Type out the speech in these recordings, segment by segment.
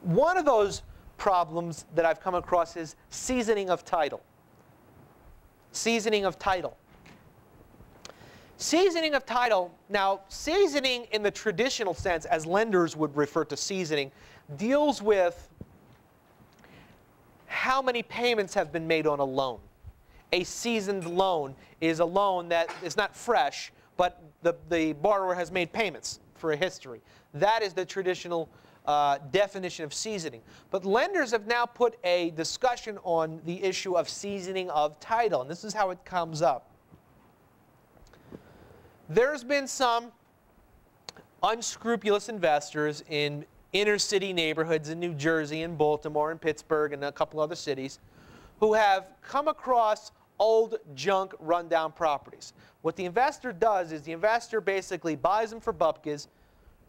One of those problems that I've come across is seasoning of title. Seasoning of title. Seasoning of title, now seasoning in the traditional sense, as lenders would refer to seasoning, deals with how many payments have been made on a loan. A seasoned loan is a loan that is not fresh, but the borrower has made payments for a history. That is the traditional definition of seasoning. But lenders have now put a discussion on the issue of seasoning of title, and this is how it comes up. There's been some unscrupulous investors in inner city neighborhoods in New Jersey and Baltimore and Pittsburgh and a couple other cities who have come across old junk rundown properties. What the investor does is the investor basically buys them for bupkis,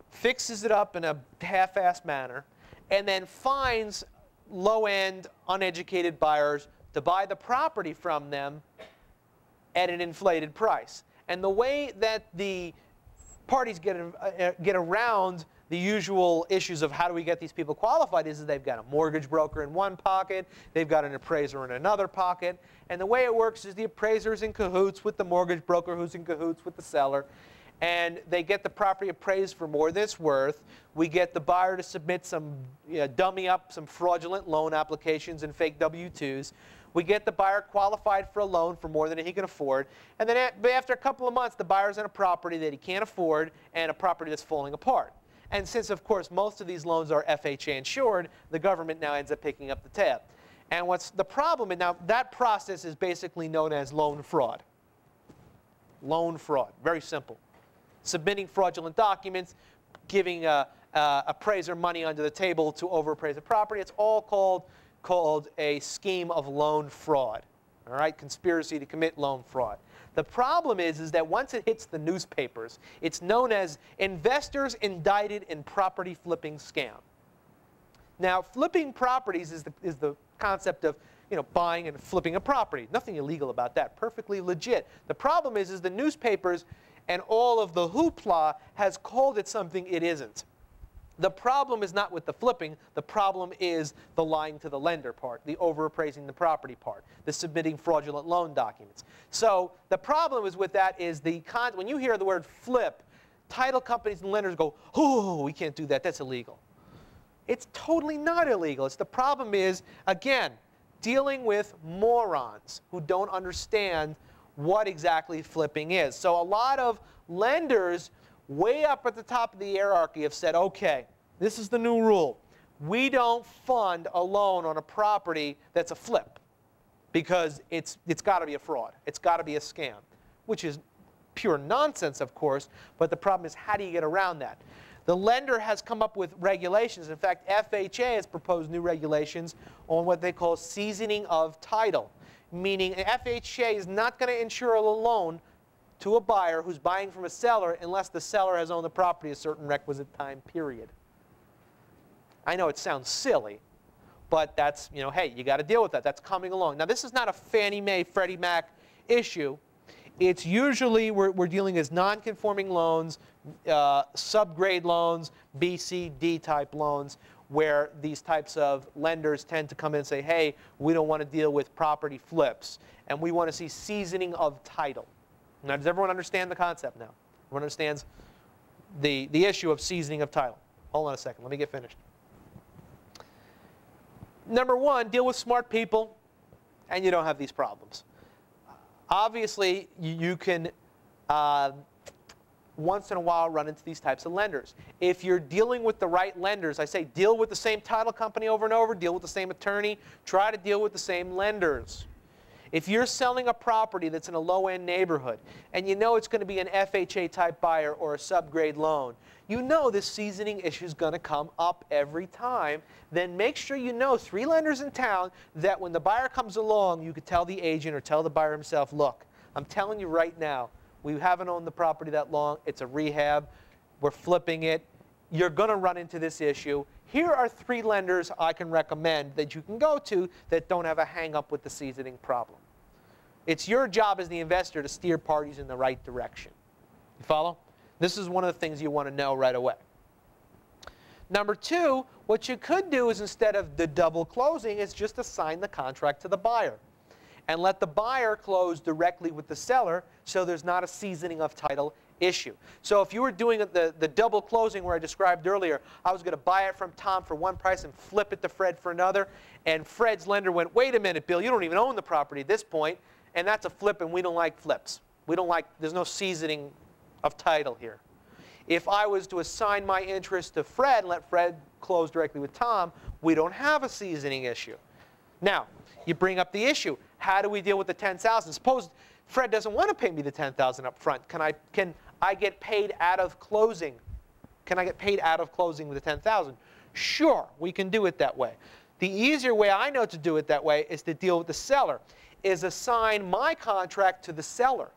fixes it up in a half-assed manner, and then finds low-end, uneducated buyers to buy the property from them at an inflated price. And the way that the parties get around the usual issues of how do we get these people qualified is that they've got a mortgage broker in one pocket, they've got an appraiser in another pocket, and the way it works is the appraiser is in cahoots with the mortgage broker who's in cahoots with the seller, and they get the property appraised for more than it's worth. We get the buyer to submit some, dummy up some fraudulent loan applications and fake W-2s. We get the buyer qualified for a loan for more than he can afford, and then after a couple of months, the buyer's in a property that he can't afford and a property that's falling apart. And since, of course, most of these loans are FHA insured, the government now ends up picking up the tab. And what's the problem? And now that process is basically known as loan fraud. Loan fraud, very simple. Submitting fraudulent documents, giving appraiser money under the table to overappraise a property. It's all called a scheme of loan fraud. All right, conspiracy to commit loan fraud. The problem is that once it hits the newspapers, it's known as investors indicted in property flipping scam. Now, flipping properties is the concept of buying and flipping a property. Nothing illegal about that. Perfectly legit. The problem is the newspapers and all of the hoopla has called it something it isn't. The problem is not with the flipping. The problem is the lying to the lender part, the overappraising the property part, the submitting fraudulent loan documents. So the problem is with that is when you hear the word flip, title companies and lenders go, oh, we can't do that. That's illegal. It's totally not illegal. The problem is, again, dealing with morons who don't understand what exactly flipping is. So a lot of lenders way up at the top of the hierarchy have said, okay, this is the new rule. We don't fund a loan on a property that's a flip because it's got to be a fraud. It's got to be a scam, which is pure nonsense, of course, but the problem is how do you get around that? The lender has come up with regulations. In fact, FHA has proposed new regulations on what they call seasoning of title, meaning FHA is not going to insure a loan to a buyer who's buying from a seller unless the seller has owned the property a certain requisite time period. I know it sounds silly, but that's, hey, you got to deal with that. That's coming along. Now, this is not a Fannie Mae, Freddie Mac issue. It's usually we're dealing as non-conforming loans, subgrade loans, B, C, D type loans, where these types of lenders tend to come in and say, hey, we don't want to deal with property flips, and we want to see seasoning of title. Now, does everyone understand the concept now? Everyone understands the issue of seasoning of title? Hold on a second. Let me get finished. Number one, deal with smart people, and you don't have these problems. Obviously, you can once in a while run into these types of lenders. If you're dealing with the right lenders, I say deal with the same title company over and over, deal with the same attorney, try to deal with the same lenders. If you're selling a property that's in a low-end neighborhood and you know it's going to be an FHA-type buyer or a subgrade loan, you know this seasoning issue is going to come up every time, then make sure you know 3 lenders in town that when the buyer comes along, you could tell the agent or tell the buyer himself, look, I'm telling you right now, we haven't owned the property that long. It's a rehab. We're flipping it. You're going to run into this issue. Here are 3 lenders I can recommend that you can go to that don't have a hang-up with the seasoning problem. It's your job as the investor to steer parties in the right direction. You follow? This is one of the things you want to know right away. Number two, what you could do is instead of the double closing is just assign the contract to the buyer and let the buyer close directly with the seller so there's not a seasoning of title issue. So if you were doing the double closing where I described earlier, I was going to buy it from Tom for one price and flip it to Fred for another, and Fred's lender went, wait a minute, Bill, you don't even own the property at this point, and that's a flip, and we don't like flips. There's no seasoning of title here. If I was to assign my interest to Fred and let Fred close directly with Tom, we don't have a seasoning issue. Now, you bring up the issue. How do we deal with the $10,000? Suppose Fred doesn't want to pay me the $10,000 up front. Can I get paid out of closing? Can I get paid out of closing with the $10,000? Sure, we can do it that way. The easier way I know to do it that way is to deal with the seller, is assign my contract to the seller.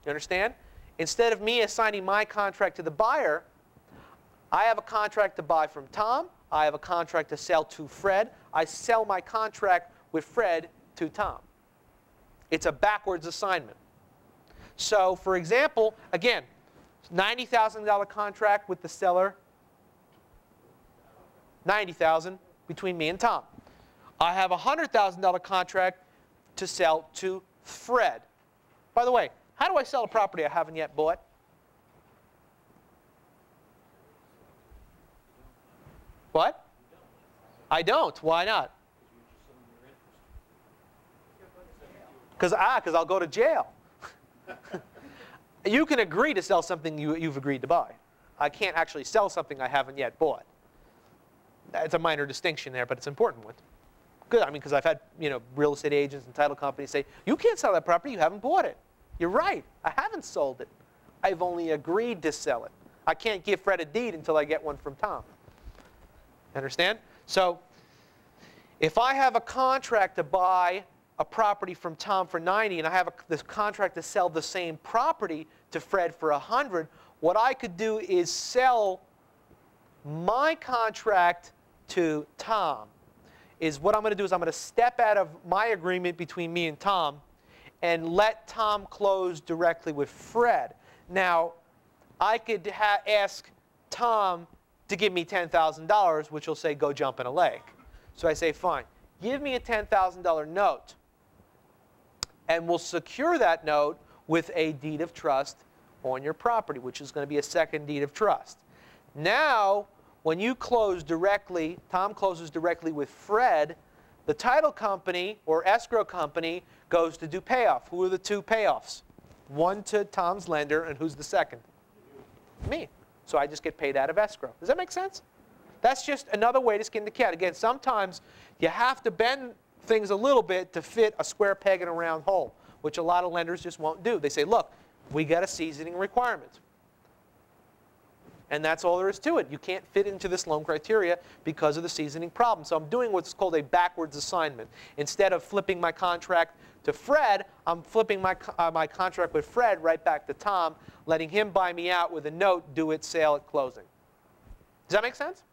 You understand? Instead of me assigning my contract to the buyer, I have a contract to buy from Tom. I have a contract to sell to Fred. I sell my contract with Fred to Tom. It's a backwards assignment. So, for example, again, $90,000 contract with the seller, $90,000 between me and Tom. I have a $100,000 contract to sell to Fred. By the way, how do I sell a property I haven't yet bought? What? I don't. Why not? Because I'll go to jail. You can agree to sell something you've agreed to buy. I can't actually sell something I haven't yet bought. It's a minor distinction there, but it's an important one. Good. I mean, because I've had real estate agents and title companies say, you can't sell that property, you haven't bought it. You're right. I haven't sold it. I've only agreed to sell it. I can't give Fred a deed until I get one from Tom. Understand? So if I have a contract to buy a property from Tom for $90 and I have this contract to sell the same property to Fred for $100, what I could do is sell my contract to Tom. What I'm going to do is I'm going to step out of my agreement between me and Tom and let Tom close directly with Fred. Now, I could ask Tom to give me $10,000, which will say, go jump in a lake. So I say, fine, give me a $10,000 note. And we'll secure that note with a deed of trust on your property, which is going to be a second deed of trust. Now, when you close directly, Tom closes directly with Fred, the title company or escrow company goes to do payoff. Who are the two payoffs? One to Tom's lender, and who's the second? Me. So I just get paid out of escrow. Does that make sense? That's just another way to skin the cat. Again, sometimes you have to bend things a little bit to fit a square peg in a round hole, which a lot of lenders just won't do. They say, look, we got a seasoning requirement. And that's all there is to it. You can't fit into this loan criteria because of the seasoning problem. So I'm doing what's called a backwards assignment. Instead of flipping my contract to Fred, I'm flipping my contract with Fred right back to Tom, letting him buy me out with a note due at sale at closing. Does that make sense?